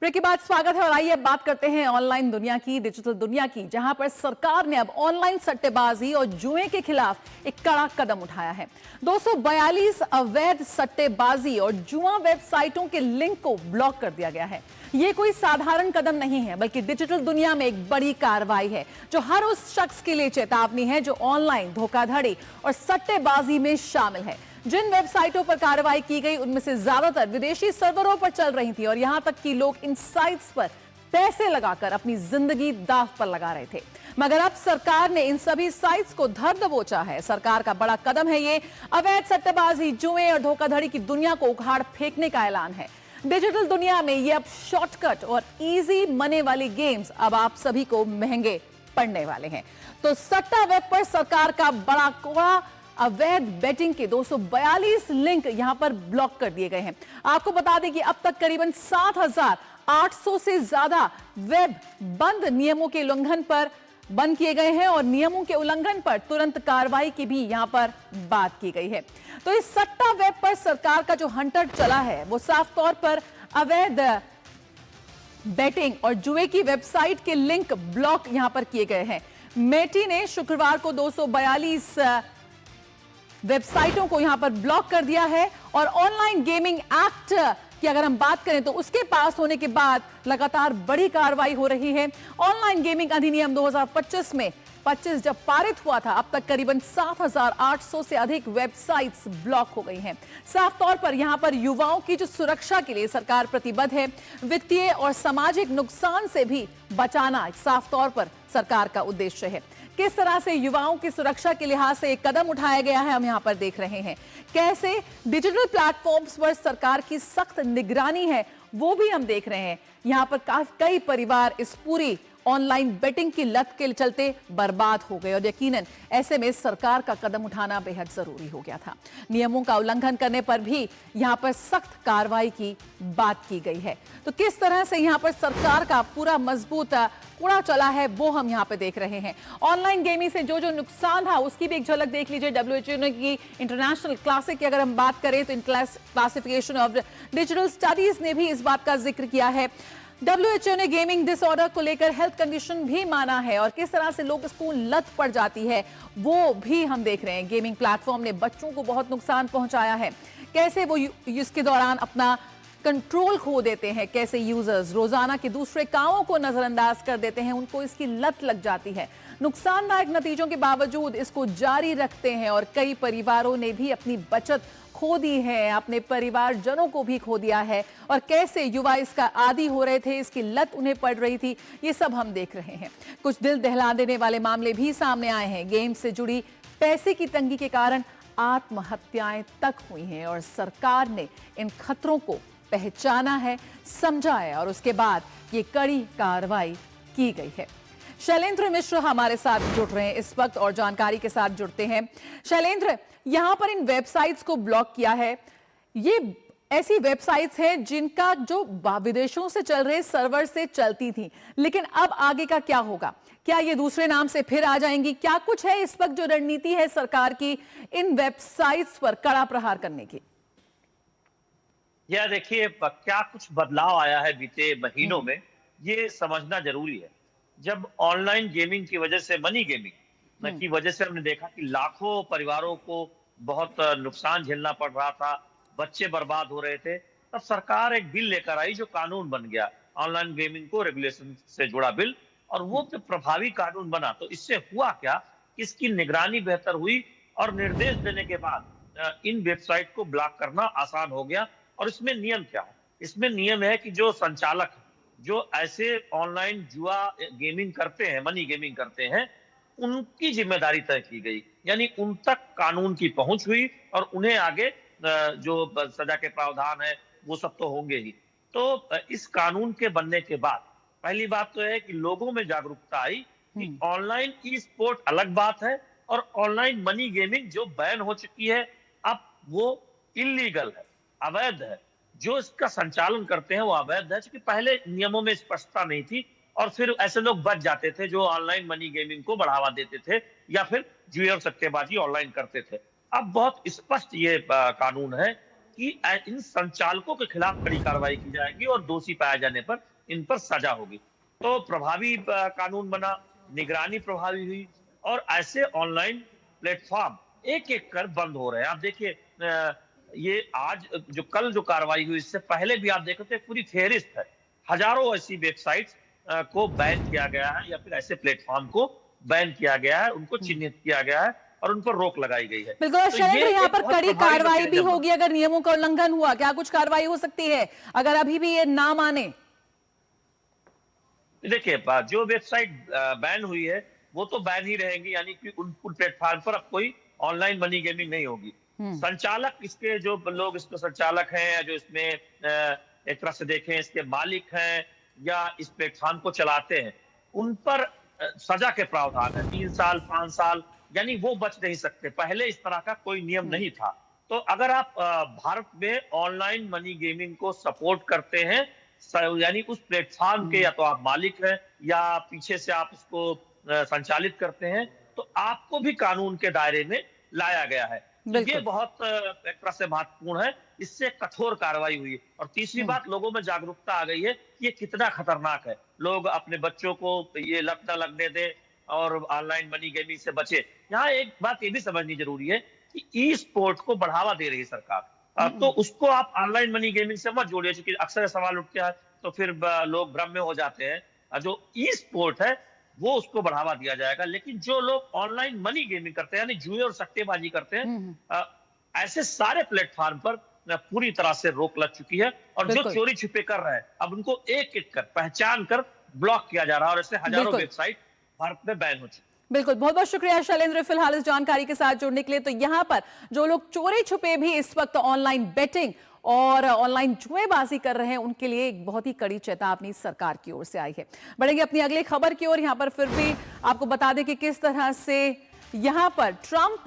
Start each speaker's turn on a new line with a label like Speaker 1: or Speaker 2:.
Speaker 1: Break के बाद स्वागत है और आइए अब बात करते हैं ऑनलाइन दुनिया की, डिजिटल दुनिया की, जहां पर सरकार ने अब ऑनलाइन सट्टेबाजी और जुए के खिलाफ एक कड़ा कदम उठाया है। 242 अवैध सट्टेबाजी और जुआ वेबसाइटों के लिंक को ब्लॉक कर दिया गया है। ये कोई साधारण कदम नहीं है, बल्कि डिजिटल दुनिया में एक बड़ी कार्रवाई है जो हर उस शख्स के लिए चेतावनी है जो ऑनलाइन धोखाधड़ी और सट्टेबाजी में शामिल है। जिन वेबसाइटों पर कार्रवाई की गई उनमें से ज्यादातर विदेशी सर्वरों पर चल रही थी और यहां तक कि लोग इन साइट्स पर पैसे लगाकर अपनी जिंदगी दांव पर लगा रहे थे। मगर अब सरकार ने इन सभी साइट्स को धर दबोचा है। सरकार का बड़ा कदम है ये। अवैध सट्टेबाजी, जुए और धोखाधड़ी की दुनिया को उखाड़ फेंकने का ऐलान है। डिजिटल दुनिया में ये अब शॉर्टकट और इजी मनी वाली गेम्स अब आप सभी को महंगे पड़ने वाले हैं। तो सट्टा वेब पर सरकार का बड़ा कोड़ा अवैध बेटिंग के 242 लिंक यहां पर ब्लॉक कर दिए गए हैं। आपको बता दें कि अब तक करीबन 7,800 से ज्यादा वेब बंद नियमों के उल्लंघन पर बंद किए गए हैं और नियमों के उल्लंघन पर तुरंत कार्रवाई की भी यहां पर बात की गई है। तो इस सट्टा वेब पर सरकार का जो हंटर चला है वो साफ तौर पर अवैध बेटिंग और जुए की वेबसाइट के लिंक ब्लॉक यहां पर किए गए हैं। मेटी ने शुक्रवार को 242 वेबसाइटों को यहां पर ब्लॉक कर दिया है और ऑनलाइन गेमिंग एक्ट की अगर हम बात करें तो उसके पास होने के बाद लगातार बड़ी कार्रवाई हो रही है। ऑनलाइन गेमिंग अधिनियम 2025 में 25 जब पारित हुआ था, अब तक करीबन 7,800 से अधिक वेबसाइट्स ब्लॉक हो गई हैं। साफ तौर पर यहां पर युवाओं की जो सुरक्षा के लिए सरकार प्रतिबद्ध है। वित्तीय और सामाजिक नुकसान से भी बचाना साफ तौर पर सरकार का उद्देश्य है। किस तरह से युवाओं की सुरक्षा के लिहाज से एक कदम उठाया गया है, हम यहां पर देख रहे हैं। कैसे डिजिटल प्लेटफॉर्म्स पर सरकार की सख्त निगरानी है, वो भी हम देख रहे हैं। यहां पर कई परिवार इस पूरी ऑनलाइन बेटिंग की लत के चलते बर्बाद हो गए और यकीनन ऐसे में सरकार का कदम उठाना बेहद जरूरी हो गया था। नियमों का उल्लंघन करने पर भी यहां पर सख्त कार्रवाई की बात की गई है। तो किस तरह से यहां पर सरकार का पूरा मजबूत कूड़ा चला है वो हम यहां पे देख रहे हैं। ऑनलाइन गेमिंग से जो जो नुकसान था उसकी भी एक झलक देख लीजिए। WHO की इंटरनेशनल क्लासिक की अगर हम बात करें तो क्लासिफिकेशन ऑफ डिजिटल स्टडीज ने भी इस बात का जिक्र किया है। WHO ने गेमिंग डिसऑर्डर को लेकर हेल्थ कंडीशन भी माना है और किस तरह से लोग इसको लत पड़ जाती है वो भी हम देख रहे हैं। गेमिंग प्लेटफॉर्म ने बच्चों को बहुत नुकसान पहुंचाया है। कैसे वो इसके दौरान अपना कंट्रोल खो देते हैं, कैसे यूजर्स रोजाना के दूसरे कामों को नजरअंदाज कर देते हैं, उनको इसकी लत लग जाती है। नुकसानदायक नतीजों के बावजूद इसको जारी रखते हैं और कई परिवारों ने भी अपनी बचत खो दी है, अपने परिवारजनों को भी खो दिया है और कैसे युवा इसका आदी हो रहे थे, इसकी लत उन्हें पड़ रही थी, ये सब हम देख रहे हैं। कुछ दिल दहला देने वाले मामले भी सामने आए हैं। गेम से जुड़ी पैसे की तंगी के कारण आत्महत्याएं तक हुई हैं और सरकार ने इन खतरों को पहचाना है, समझा है और उसके बाद ये कड़ी कार्रवाई की गई है। शैलेंद्र मिश्र हमारे साथ जुड़ रहे हैं इस वक्त और जानकारी के साथ जुड़ते हैं। शैलेंद्र, यहां पर इन वेबसाइट्स को ब्लॉक किया है, ये ऐसी वेबसाइट्स हैं जिनका जो विदेशों से चल रहे सर्वर से चलती थी, लेकिन अब आगे का क्या होगा? क्या ये दूसरे नाम से फिर आ जाएंगी? क्या कुछ है इस वक्त जो रणनीति है सरकार की इन वेबसाइट्स पर कड़ा प्रहार करने की?
Speaker 2: यह देखिए, क्या कुछ बदलाव आया है बीते महीनों में, ये समझना जरूरी है। जब ऑनलाइन गेमिंग की वजह से, मनी गेमिंग की वजह से हमने देखा कि लाखों परिवारों को बहुत नुकसान झेलना पड़ रहा था, बच्चे बर्बाद हो रहे थे, तब सरकार एक बिल लेकर आई जो कानून बन गया, ऑनलाइन गेमिंग को रेगुलेशन से जुड़ा बिल। और वो जब प्रभावी कानून बना तो इससे हुआ क्या, इसकी निगरानी बेहतर हुई और निर्देश देने के बाद इन वेबसाइट को ब्लॉक करना आसान हो गया। और इसमें नियम क्या है? इसमें नियम है कि जो संचालक जो ऐसे ऑनलाइन जुआ गेमिंग करते हैं, मनी गेमिंग करते हैं, उनकी जिम्मेदारी तय की गई, यानी उन तक कानून की पहुंच हुई और उन्हें आगे जो सजा के प्रावधान है वो सब तो होंगे ही। तो इस कानून के बनने के बाद पहली बात तो है कि लोगों में जागरूकता आई कि ऑनलाइन ई स्पोर्ट अलग बात है और ऑनलाइन मनी गेमिंग जो बैन हो चुकी है अब वो इलीगल है, अवैध है। जो इसका संचालन करते हैं वो अवैध है, क्योंकि पहले नियमों में स्पष्टता नहीं थी और फिर ऐसे लोग बच जाते थे जो ऑनलाइन मनी गेमिंग को बढ़ावा देते थे या फिर जुए और सट्टेबाजी ऑनलाइन करते थे। अब बहुत स्पष्ट ये कानून है कि इन संचालकों के खिलाफ कड़ी कार्रवाई की जाएगी और दोषी पाए जाने पर इन पर सजा होगी। तो प्रभावी कानून बना, निगरानी प्रभावी हुई और ऐसे ऑनलाइन प्लेटफॉर्म एक एक कर बंद हो रहे हैं। आप देखिए ये आज जो कल जो कार्रवाई हुई, इससे पहले भी आप देखते पूरी फेहरिस्त है, हजारों ऐसी वेबसाइट्स को बैन किया गया है या फिर ऐसे प्लेटफॉर्म को बैन किया गया है, उनको चिन्हित किया गया है और उन पर रोक लगाई गई है।
Speaker 1: बिल्कुल
Speaker 2: तो
Speaker 1: शैलेंद्र, यहाँ पर कड़ी कार्रवाई भी होगी अगर नियमों का उल्लंघन हुआ? क्या कुछ कार्रवाई हो सकती है अगर अभी भी ये ना माने?
Speaker 2: देखिए जो वेबसाइट बैन हुई है वो तो बैन ही रहेंगी, यानी कि उन प्लेटफॉर्म पर अब कोई ऑनलाइन मनी गेमिंग नहीं होगी। संचालक, इसके जो लोग इसके संचालक हैं, जो इसमें एक तरह से देखें इसके मालिक हैं या इस प्लेटफॉर्म को चलाते हैं, उन पर सजा के प्रावधान है, 3 साल 5 साल, यानी वो बच नहीं सकते। पहले इस तरह का कोई नियम नहीं था। तो अगर आप भारत में ऑनलाइन मनी गेमिंग को सपोर्ट करते हैं, यानी उस प्लेटफॉर्म के या तो आप मालिक हैं या पीछे से आप उसको संचालित करते हैं, तो आपको भी कानून के दायरे में लाया गया है। ये बहुत एक तरह से महत्वपूर्ण है, इससे कठोर कार्रवाई हुई है। और तीसरी बात, लोगों में जागरूकता आ गई है कि ये कितना खतरनाक है। लोग अपने बच्चों को ये लत न लगने दें और ऑनलाइन मनी गेमिंग से बचे। यहाँ एक बात ये भी समझनी जरूरी है कि ई स्पोर्ट को बढ़ावा दे रही है सरकार, तो उसको आप ऑनलाइन मनी गेमिंग से मत जोड़िए, क्योंकि अक्सर सवाल उठते हैं तो फिर लोग भ्रम में हो जाते हैं। जो ई स्पोर्ट है वो उसको बढ़ावा दिया जाएगा, लेकिन जो लोग ऑनलाइन मनी गेमिंग करते हैं, यानी जुए और सट्टेबाजी करते हैं, ऐसे सारे प्लेटफॉर्म पर पूरी तरह से रोक लग चुकी है। और जो चोरी छिपे कर रहे हैं, अब उनको एक एक कर पहचान कर ब्लॉक किया जा रहा है और ऐसे हजारों वेबसाइट भारत में बैन हो चुकी है।
Speaker 1: बिल्कुल, बहुत बहुत शुक्रिया शैलेंद्र फिलहाल इस जानकारी के साथ जुड़ने के लिए। तो यहाँ पर जो लोग चोरी छुपे भी इस वक्त ऑनलाइन बेटिंग और ऑनलाइन जुएबाजी कर रहे हैं, उनके लिए एक बहुत ही कड़ी चेतावनी सरकार की ओर से आई है। बढ़ेंगे अपनी अगली खबर की ओर। यहाँ पर फिर भी आपको बता दें कि किस तरह से यहाँ पर ट्रंप